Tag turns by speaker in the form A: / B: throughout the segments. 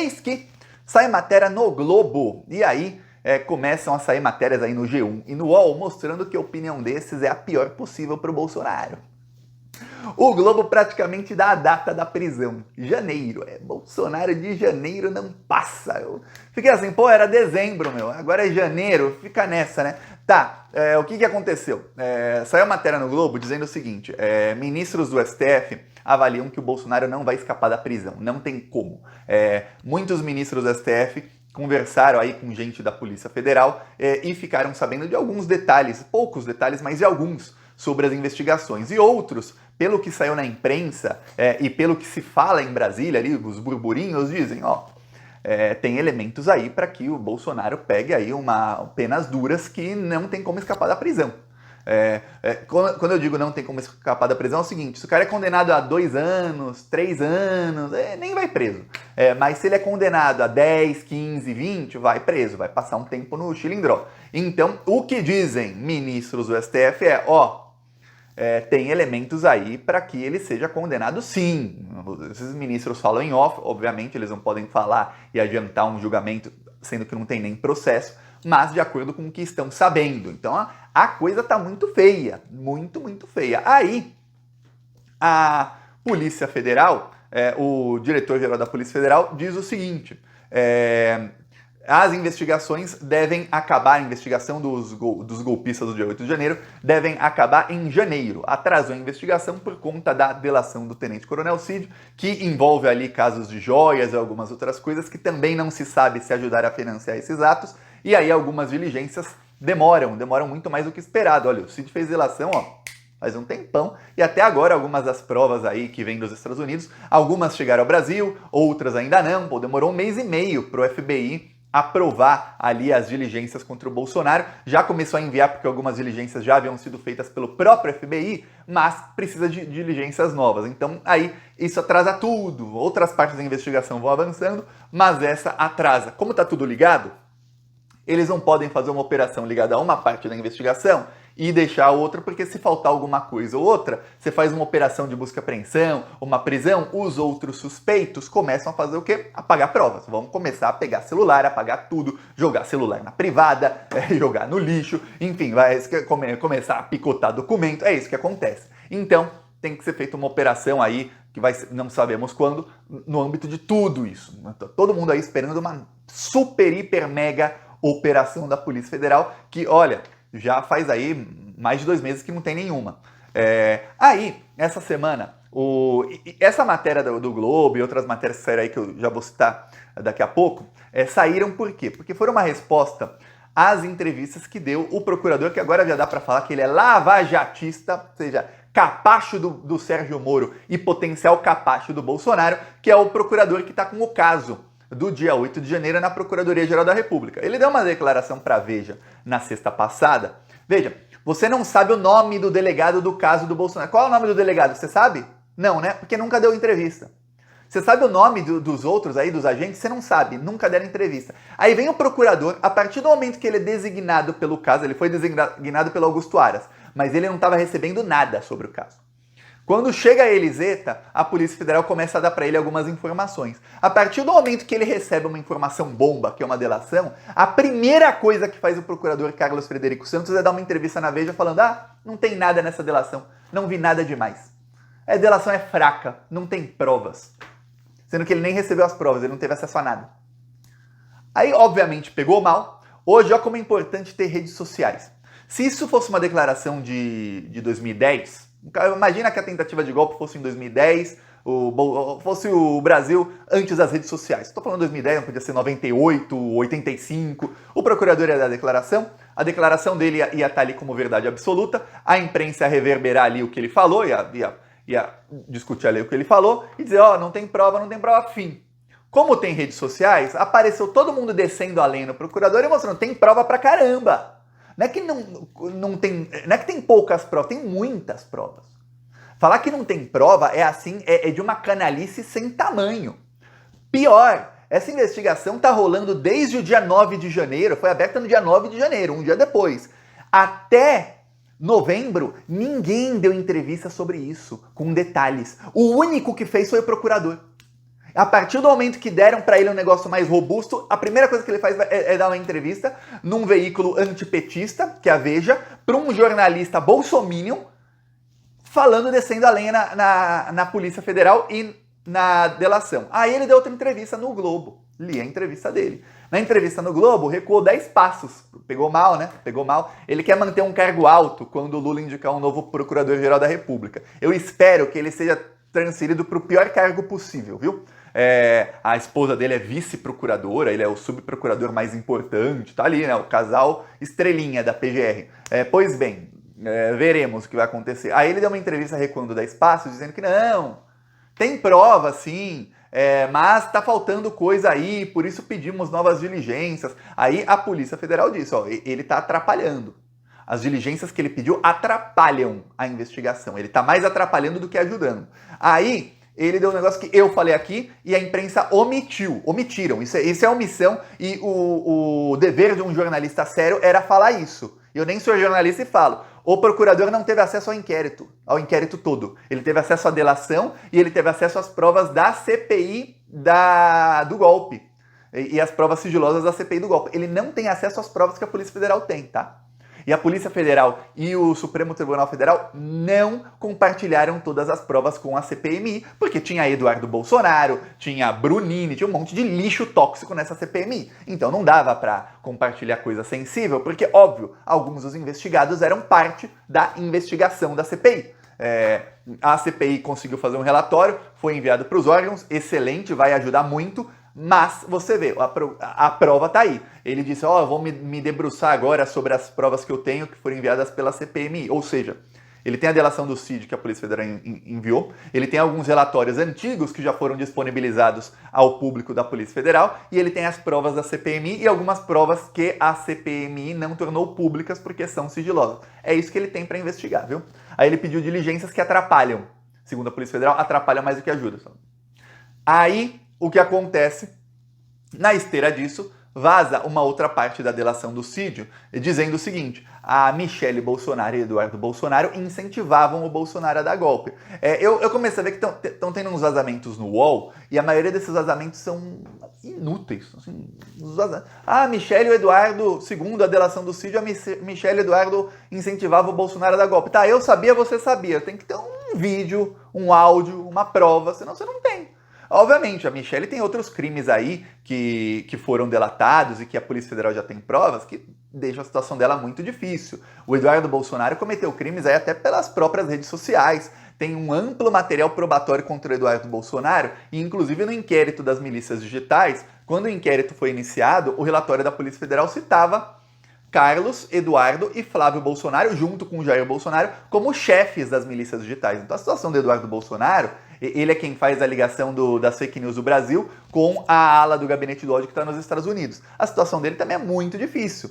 A: Eis que sai matéria no Globo, e aí começam a sair matérias aí no G1 e no UOL, mostrando que a opinião desses é a pior possível para o Bolsonaro. O Globo praticamente dá a data da prisão, janeiro. Bolsonaro de janeiro não passa. Eu fiquei assim, pô, era dezembro, meu, agora é janeiro, fica nessa, né? Tá, o que aconteceu? Saiu a matéria no Globo dizendo o seguinte, ministros do STF avaliam que o Bolsonaro não vai escapar da prisão, não tem como. Muitos ministros do STF conversaram aí com gente da Polícia Federal e ficaram sabendo de alguns detalhes, poucos detalhes, mas de alguns, sobre as investigações. E outros, pelo que saiu na imprensa e pelo que se fala em Brasília, ali, os burburinhos dizem, tem elementos aí para que o Bolsonaro pegue aí penas duras que não tem como escapar da prisão. Quando eu digo não tem como escapar da prisão, é o seguinte, se o cara é condenado a 2 anos, 3 anos, nem vai preso. Mas se ele é condenado a 10, 15, 20, vai preso, vai passar um tempo no chilindró. Então, o que dizem ministros do STF tem elementos aí para que ele seja condenado sim. Esses ministros falam em off, obviamente eles não podem falar e adiantar um julgamento, sendo que não tem nem processo, mas de acordo com o que estão sabendo. Então a coisa está muito feia, muito, muito feia. Aí a Polícia Federal, o diretor-geral da Polícia Federal diz o seguinte, as investigações devem acabar, a investigação dos golpistas do dia 8 de janeiro devem acabar em janeiro. Atrasou a investigação por conta da delação do tenente-coronel Cid, que envolve ali casos de joias e algumas outras coisas que também não se sabe se ajudaram a financiar esses atos, e aí algumas diligências demoram muito mais do que esperado. Olha, o Cid fez delação, faz um tempão, e até agora algumas das provas aí que vêm dos Estados Unidos, algumas chegaram ao Brasil, outras ainda não, demorou 1 mês e meio para o FBI aprovar ali as diligências contra o Bolsonaro. Já começou a enviar porque algumas diligências já haviam sido feitas pelo próprio FBI, mas precisa de diligências novas. Então aí isso atrasa tudo. Outras partes da investigação vão avançando, mas essa atrasa. Como está tudo ligado, eles não podem fazer uma operação ligada a uma parte da investigação e deixar a outra, porque se faltar alguma coisa ou outra, você faz uma operação de busca e apreensão, uma prisão, os outros suspeitos começam a fazer o quê? Apagar provas. Vão começar a pegar celular, apagar tudo, jogar celular na privada, jogar no lixo, enfim, vai começar a picotar documento, é isso que acontece. Então, tem que ser feita uma operação aí, que não sabemos quando, no âmbito de tudo isso. Todo mundo aí esperando uma super, hiper, mega operação da Polícia Federal, que, olha, já faz aí mais de 2 meses que não tem nenhuma. Aí, essa semana, essa matéria do Globo e outras matérias que saíram aí, que eu já vou citar daqui a pouco, saíram por quê? Porque foram uma resposta às entrevistas que deu o procurador, que agora já dá para falar que ele é lavajatista, ou seja, capacho do Sérgio Moro e potencial capacho do Bolsonaro, que é o procurador que está com o caso do dia 8 de janeiro na Procuradoria-Geral da República. Ele deu uma declaração para a Veja na sexta passada. Veja, você não sabe o nome do delegado do caso do Bolsonaro. Qual é o nome do delegado? Você sabe? Não, né? Porque nunca deu entrevista. Você sabe o nome dos outros aí, dos agentes? Você não sabe, nunca deram entrevista. Aí vem o procurador, a partir do momento que ele é designado pelo caso, ele foi designado pelo Augusto Aras, mas ele não estava recebendo nada sobre o caso. Quando chega a Eliseta, a Polícia Federal começa a dar para ele algumas informações. A partir do momento que ele recebe uma informação bomba, que é uma delação, a primeira coisa que faz o procurador Carlos Frederico Santos é dar uma entrevista na Veja falando: não tem nada nessa delação, não vi nada demais. A delação é fraca, não tem provas. Sendo que ele nem recebeu as provas, ele não teve acesso a nada. Aí, obviamente, pegou mal. Hoje, olha como é importante ter redes sociais. Se isso fosse uma declaração de 2010... Imagina que a tentativa de golpe fosse em 2010, fosse o Brasil antes das redes sociais. Estou falando 2010, não podia ser 98, 85. O procurador ia dar a declaração dele ia estar ali como verdade absoluta, a imprensa ia reverberar ali o que ele falou, ia discutir ali o que ele falou e dizer, não tem prova, fim. Como tem redes sociais, apareceu todo mundo descendo a lenha no procurador e mostrando, tem prova pra caramba. Não é que não tem poucas provas, tem muitas provas. Falar que não tem prova é de uma canalice sem tamanho. Pior, essa investigação está rolando desde o dia 9 de janeiro, foi aberta no dia 9 de janeiro, um dia depois. Até novembro, ninguém deu entrevista sobre isso, com detalhes. O único que fez foi o procurador. A partir do momento que deram para ele um negócio mais robusto, a primeira coisa que ele faz é dar uma entrevista num veículo antipetista, que é a Veja, para um jornalista bolsominion, falando, descendo a lenha na Polícia Federal e na delação. Aí ele deu outra entrevista no Globo. Li a entrevista dele. Na entrevista no Globo, recuou 10 passos. Pegou mal, né? Pegou mal. Ele quer manter um cargo alto quando o Lula indicar um novo Procurador-Geral da República. Eu espero que ele seja transferido para o pior cargo possível, viu? A esposa dele é vice-procuradora, ele é o subprocurador mais importante, tá ali, né? O casal estrelinha da PGR. Pois bem, veremos o que vai acontecer. Aí ele deu uma entrevista recuando 10 passos, dizendo que não, tem prova sim, mas tá faltando coisa aí, por isso pedimos novas diligências. Aí a Polícia Federal disse, ó, ele tá atrapalhando. As diligências que ele pediu atrapalham a investigação. Ele tá mais atrapalhando do que ajudando. Aí ele deu um negócio que eu falei aqui e a imprensa omitiram. Isso é omissão e o dever de um jornalista sério era falar isso. Eu nem sou jornalista e falo. O procurador não teve acesso ao inquérito todo. Ele teve acesso à delação e ele teve acesso às provas da CPI do golpe. E as provas sigilosas da CPI do golpe. Ele não tem acesso às provas que a Polícia Federal tem, tá? E a Polícia Federal e o Supremo Tribunal Federal não compartilharam todas as provas com a CPMI, porque tinha Eduardo Bolsonaro, tinha Brunini, tinha um monte de lixo tóxico nessa CPMI. Então não dava para compartilhar coisa sensível, porque, óbvio, alguns dos investigados eram parte da investigação da CPI. A CPI conseguiu fazer um relatório, foi enviado para os órgãos, excelente, vai ajudar muito. Mas você vê, a prova tá aí. Ele disse, eu vou me debruçar agora sobre as provas que eu tenho que foram enviadas pela CPMI. Ou seja, ele tem a delação do CID que a Polícia Federal enviou, ele tem alguns relatórios antigos que já foram disponibilizados ao público da Polícia Federal e ele tem as provas da CPMI e algumas provas que a CPMI não tornou públicas porque são sigilosas. É isso que ele tem para investigar, viu? Aí ele pediu diligências que atrapalham, segundo a Polícia Federal, atrapalham mais do que ajudam. Aí o que acontece, na esteira disso, vaza uma outra parte da delação do Cid, dizendo o seguinte, a Michele Bolsonaro e Eduardo Bolsonaro incentivavam o Bolsonaro a dar golpe. Eu comecei a ver que estão tendo uns vazamentos no UOL, e a maioria desses vazamentos são inúteis. Assim, Michele e o Eduardo, segundo a delação do Cid, a Michele e o Eduardo incentivavam o Bolsonaro a dar golpe. Tá, eu sabia, você sabia. Tem que ter um vídeo, um áudio, uma prova, senão você não tem. Obviamente, a Michele tem outros crimes aí que foram delatados e que a Polícia Federal já tem provas que deixam a situação dela muito difícil. O Eduardo Bolsonaro cometeu crimes aí até pelas próprias redes sociais. Tem um amplo material probatório contra o Eduardo Bolsonaro e, inclusive, no inquérito das milícias digitais, quando o inquérito foi iniciado, o relatório da Polícia Federal citava Carlos, Eduardo e Flávio Bolsonaro, junto com Jair Bolsonaro, como chefes das milícias digitais. Então a situação do Eduardo Bolsonaro, ele é quem faz a ligação das fake news do Brasil com a ala do gabinete do ódio que está nos Estados Unidos. A situação dele também é muito difícil.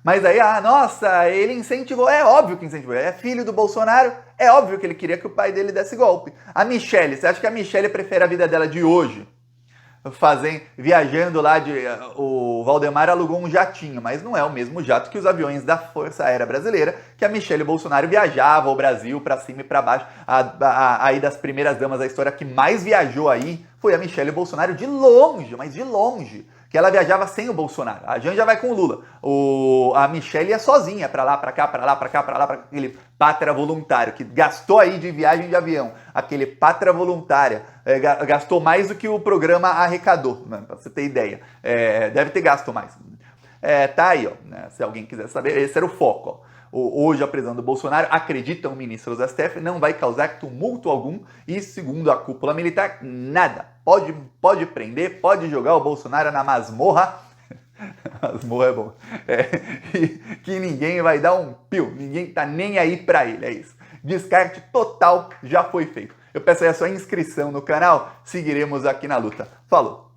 A: Mas aí, nossa, ele incentivou, é óbvio que incentivou, é filho do Bolsonaro, é óbvio que ele queria que o pai dele desse golpe. A Michele, você acha que a Michele prefere a vida dela de hoje? Viajando lá, o Valdemar alugou um jatinho, mas não é o mesmo jato que os aviões da Força Aérea Brasileira, que a Michele Bolsonaro viajava ao Brasil, para cima e para baixo. Aí das primeiras damas da história que mais viajou aí foi a Michele Bolsonaro, de longe, mas de longe, que ela viajava sem o Bolsonaro. A Janja vai com o Lula. A Michele ia sozinha, para lá, para cá, para lá, para cá, para lá, para aquele pátria voluntário, que gastou aí de viagem de avião, aquele pátria voluntária, gastou mais do que o programa arrecadou, né, para você ter ideia. Deve ter gasto mais. Tá aí, ó, né, se alguém quiser saber, esse era o foco, ó. Hoje a prisão do Bolsonaro, acreditam ministros do STF, não vai causar tumulto algum e, segundo a cúpula militar, nada. Pode prender, pode jogar o Bolsonaro na masmorra. Masmorra é bom. Que ninguém vai dar um pio, ninguém tá nem aí pra ele, é isso. Descarte total já foi feito. Eu peço aí a sua inscrição no canal, seguiremos aqui na luta. Falou!